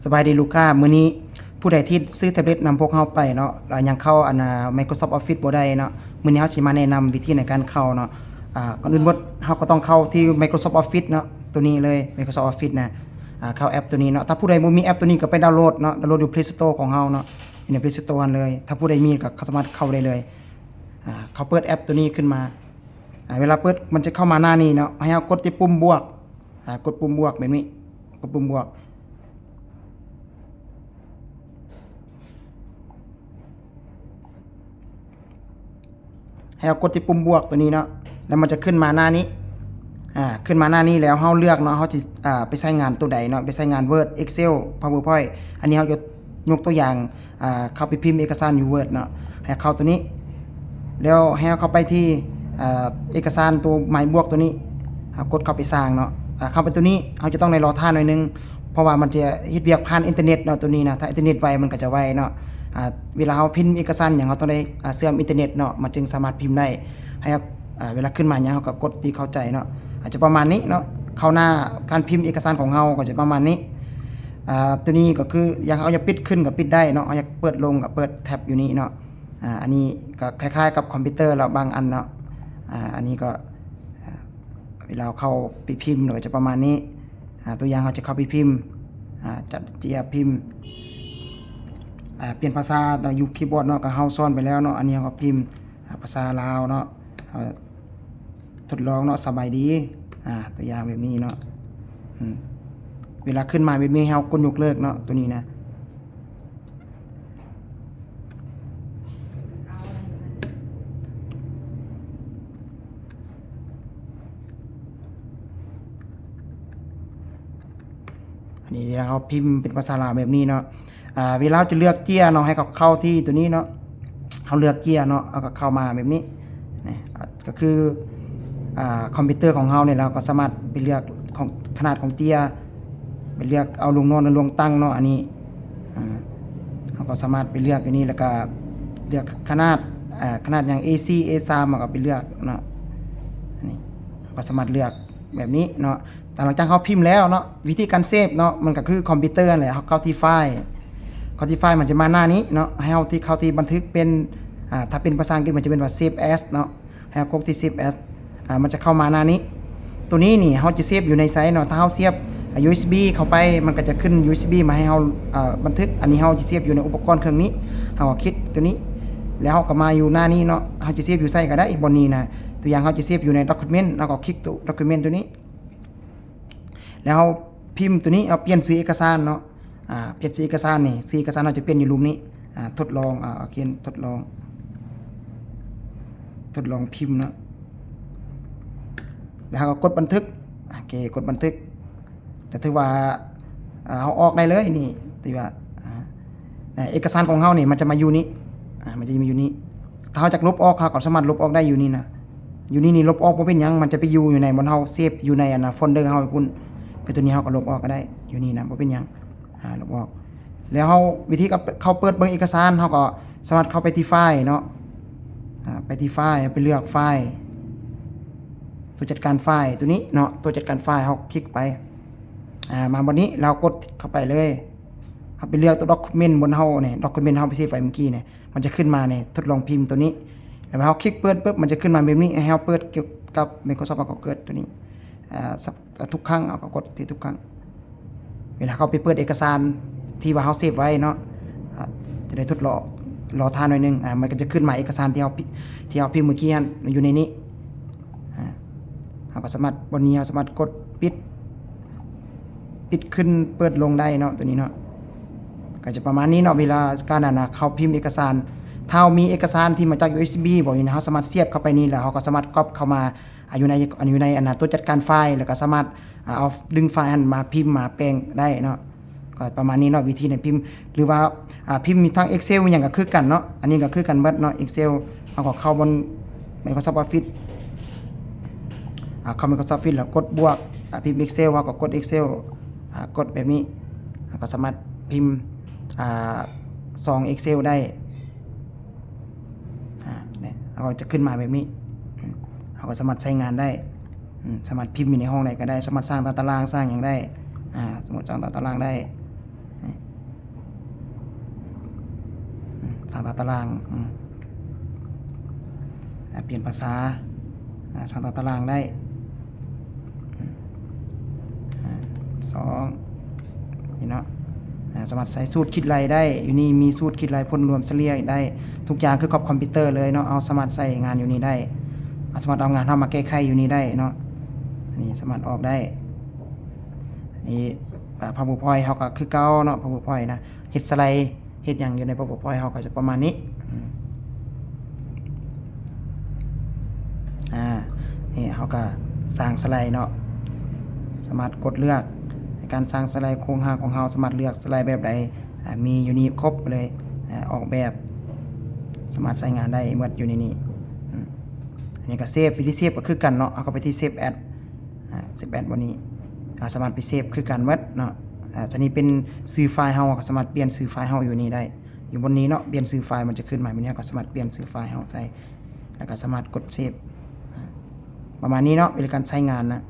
สบายดีลูกค้ามื้อนี้ผู้ใดที่ซื้อแท็บเล็ตนำพวกเฮาไปเนาะแล้วยังเข้าMicrosoft Office บ่ได้เนาะมื้อนี้เฮาสิมาแนะนำวิธีในการเข้าเนาะก่อนอื่นหมดเฮาก็ต้องเข้าที่ Microsoft Office เนาะตัวนี้เลย Microsoft Office นะเข้าแอปตัวนี้เนาะถ้าผู้ใดบ่มีแอปตัวนี้ก็ไปดาวน์โหลดเนาะดาวน์โหลดอยู่ Play Store ของเฮาเนาะอยู่ใน Play Store เลย ถ้าผู้ใดมีก็สามารถเข้าได้เลยเขาเปิดแอปตัวนี้ขึ้นมาเวลาเปิดมันจะเข้ามาหน้านี้เนาะให้เฮากดที่ปุ่มบวกกดปุ่มบวกแบบนี้กดปุ่มบวกให้เอากดที่ปุ่มบวกตัวนี้เนาะแล้วมันจะขึ้นมาหน้านี้ขึ้นมาหน้านี้แล้วเฮาเลือกเนาะเฮาสิไปใช้งานตัวใดเนาะไปใช้งาน Word Excel PowerPoint อันนี้เฮาจะยกตัวอย่างเข้าไปพิมพ์เอกสารอยู่ Word เนาะให้เข้าตัวนี้แล้วให้เข้าไปที่เอกสารตัวหมายบวกตัวนี้กดเข้าไปสร้างเนาะเข้าไปตัวนี้เฮาจะต้องในรอท่าหน่อยนึงเพราะว่ามันจะเฮ็ดเวียกผ่านอินเทอร์เน็ตเนาะตัวนี้นะถ้าอินเทอร์เน็ตไวมันก็จะไวเนาะเวลาเฮาพิมพ์เอกสารหยังเฮาต้องได้เชื่อมอินเทอร์เน็ตเนาะมันจึงสามารถพิมพ์ได้ให้เวลาขึ้นมาหยังเฮาก็กดที่เข้าใจเนาะอาจจะประมาณนี้เนาะเข้าหน้าการพิมพ์เอกสารของเฮาก็จะประมาณนี้ตัวนี้ก็คืออย่างเอาจะปิดขึ้นก็ปิดได้เนาะเอาอยากเปิดลงก็เปิดแท็บอยู่นี่เนาะอันนี้ก็คล้ายๆกับคอมพิวเตอร์แล้วบางอันเนาะอันนี้ก็เวลาเข้าไปพิมพ์ก็จะประมาณนี้ตัวอย่างเราจะเข้าไปพิมพ์จัดเจียพิมพ์เปลี่ยนภาษาอยู่คีย์บอร์ดเนาะก็เฮาซ่อนไปแล้วเนาะอันนี้ก็พิมพ์ภาษาลาวเนาะทดลองเนาะสบายดีตัวอย่างแบบนี้เนาะเวลาขึ้นมาแบบนี้เฮากดยกเลิกเนาะตัวนี้นะอันนี้เราพิมพ์เป็นภาษาลาวแบบนี้เนาะเวลาจะเลือกเจียเนาะให้เข้าที่ตัวนี้เนาะเขาเลือกเจียเนาะเอาก็เข้ามาแบบนี้ก็คือคอมพิวเตอร์ของเราเนี่ยเราก็สามารถไปเลือกของขนาดของเจียไปเลือกเอาลงนอนหรือลงตั้งเนาะอันนี้เราก็สามารถไปเลือกอันนี้แล้วก็เลือกขนาดอย่าง AC A3 ก็ไปเลือกเนาะอันนี้ก็สามารถเลือกแบบนี้เนาะแต่หลังจากเขาพิมพ์แล้วเนาะวิธีการเซฟเนาะมันก็คือคอมพิวเตอร์แหละเขาเข้าที่ไฟล์มันจะมาหน้านี้เนาะให้เอาที่เข้าที่บันทึกเป็นถ้าเป็นภาษาอังกฤษมันจะเป็นว่า save as เนาะให้เอากดที่ save as มันจะเข้ามาหน้านี้ตัวนี้นี่เขาจะเซฟอยู่ในไซต์เนาะถ้าเขาเสียบ USB เข้าไปมันก็จะขึ้น USB มาให้เราบันทึกอันนี้เขาจะเซฟอยู่ในอุปกรณ์เครื่องนี้เขาก็คลิกตัวนี้แล้วเขาก็มาอยู่หน้านี้เนาะเขาจะเซฟอยู่ไซต์ก็ได้บนนี้นะตัวอย่างเขาจะเซฟอยู่ใน document แล้วก็คลิกตัว document ตัวนี้แล้วพิมพ์ตัวนี้เอาเปลี่ยนสีเอกสารเนาะเปลี่ยนสีเอกสารนี่สีเอกสารเราจะเปลี่ยนอยู่รูปนี้ทดลองเขียนทดลองพิมพ์เนาะแล้วก็กดบันทึกโอเคกดบันทึกแต่ถือว่าเอาออกได้เลยนี่ถือว่าเอกสารของเฮานี่มันจะมาอยู่นี้มันจะมาอยู่นี้ถ้าเฮาจะลบออกเฮาก็สามารถลบออกได้อยู่นี่นะอยู่นี่ลบออกบ่เป็นหยังมันจะไปอยู่ในบนเฮาเซฟอยู่ในโฟลเดอร์เฮาพุ่นคือตัวนี้เฮาก็ลบออกก็ได้อยู่นี่นะบ่เป็นหยังลบออกแล้วเฮาวิธีเข้าเปิดเบิ่งเอกสารเฮาก็สามารถเข้าไปที่ไฟล์เนาะไปที่ไฟล์ไปเลือกไฟล์ตัวจัดการไฟล์ตัวนี้เนาะตัวจัดการไฟล์เฮาคลิกไปมาบนนี้เรากดเข้าไปเลยเฮาไปเลือกตัวด็อกิเมนต์บนเฮาเนี่ยด็อกิเมนต์เฮาไปเซฟไว้เมื่อกี้เนี่ยมันจะขึ้นมาเนี่ยทดลองพิมพ์ตัวนี้แล้วเฮาคลิกเปิดปุ๊บมันจะขึ้นมาแบบนี้ให้เฮาเปิดเกี่ยวกับ Microsoft ก็เกิดตัวนี้ทุกครั้งเอาก็กดที่ทุกครั้งเวลาเขาไปเปิดเอกสารที่ว่าเฮาเซฟไว้เนาะจะได้ทดลองรอทานหน่อยนึงมันก็จะขึ้นมาเอกสารที่เฮาพิมพ์เมื่อกี้มันอยู่ในนี้เฮาก็สามารถบนนี้เฮาสามารถกดปิดขึ้นเปิดลงได้เนาะตัวนี้เนาะก็จะประมาณนี้เนาะเวลาการเข้าพิมพ์เอกสารถ้ามีเอกสารที่มาจาก USB บอกอยู่นะเฮาสามารถเสียบเข้าไปนี่แล้วเฮาก็สามารถก๊อปเข้ามาอยู่ในตัวจัดการไฟล์แล้วก็สามารถเอาดึงไฟล์มาพิมพ์มาแปลงได้เนาะก็ประมาณนี้เนาะวิธีในพิมพ์หรือว่าพิมพ์มีทั้ง Excel อย่างก็คือกันเนาะอันนี้ก็คือกันเบิดเนาะ Excel เอาก็เข้าบน Microsoft Office เข้า Microsoft Office แล้วกดบวกพิมพ์ Excel ว่าก็กด Excel กดแบบนี้ก็สามารถพิมพ์ซอง Excel ได้เนี่ยเราจะขึ้นมาแบบนี้เราก็สามารถใช้งานได้สามารถพิมพ์อยู่ในห้องไหนก็ได้สามารถสร้างตารางสร้างอย่างได้สมมติสร้างตารางได้ างตารางเปลี่ยนภาษาสร้างตารางได้2นี่เนาะสามารถใส่สูตรคิดไรได้อยู่นี่มีสูตรคิดไรผลรวมเฉลี่ยได้ทุกอย่างคือกับคอมพิวเตอร์เลยเนาะเอาสามารถใส่งานอยู่นี่ได้สามารถเอางานเฮามาแก้ไขอยู่นี่ได้เนาะอันนี้สามารถออกได้อันนี้PowerPoint เฮาก็คือเก่าเนาะ PowerPoint นะเฮ็ดสไลด์เฮ็ดหยังอยู่ใน PowerPoint เฮาก็จะประมาณนี้นี่เฮาก็สร้างสไลด์เนาะสามารถกดเลือกในการสร้างสไลด์โครงร่างของเฮาสามารถเลือกสไลด์แบบใดมีอยู่นี่ครบเลยออกแบบสามารถใช้งานได้หมดอยู่ในนี้อันนี้ก็เซฟวิธีเซฟก็คือกันเนาะเอาเข้าไปที่เซฟแอดบนนี้สามารถไปเซฟคือกันหมดเนาะจะนี้เป็นชื่อไฟล์เฮาก็สามารถเปลี่ยนชื่อไฟล์เฮาอยู่นี่ได้อยู่บนนี้เนาะเปลี่ยนชื่อไฟล์มันจะขึ้นมาแบบนี้ก็สามารถเปลี่ยนชื่อไฟล์เฮาใส่แล้วก็สามารถกดเซฟประมาณนี้เนาะวิธีการใช้งานนะ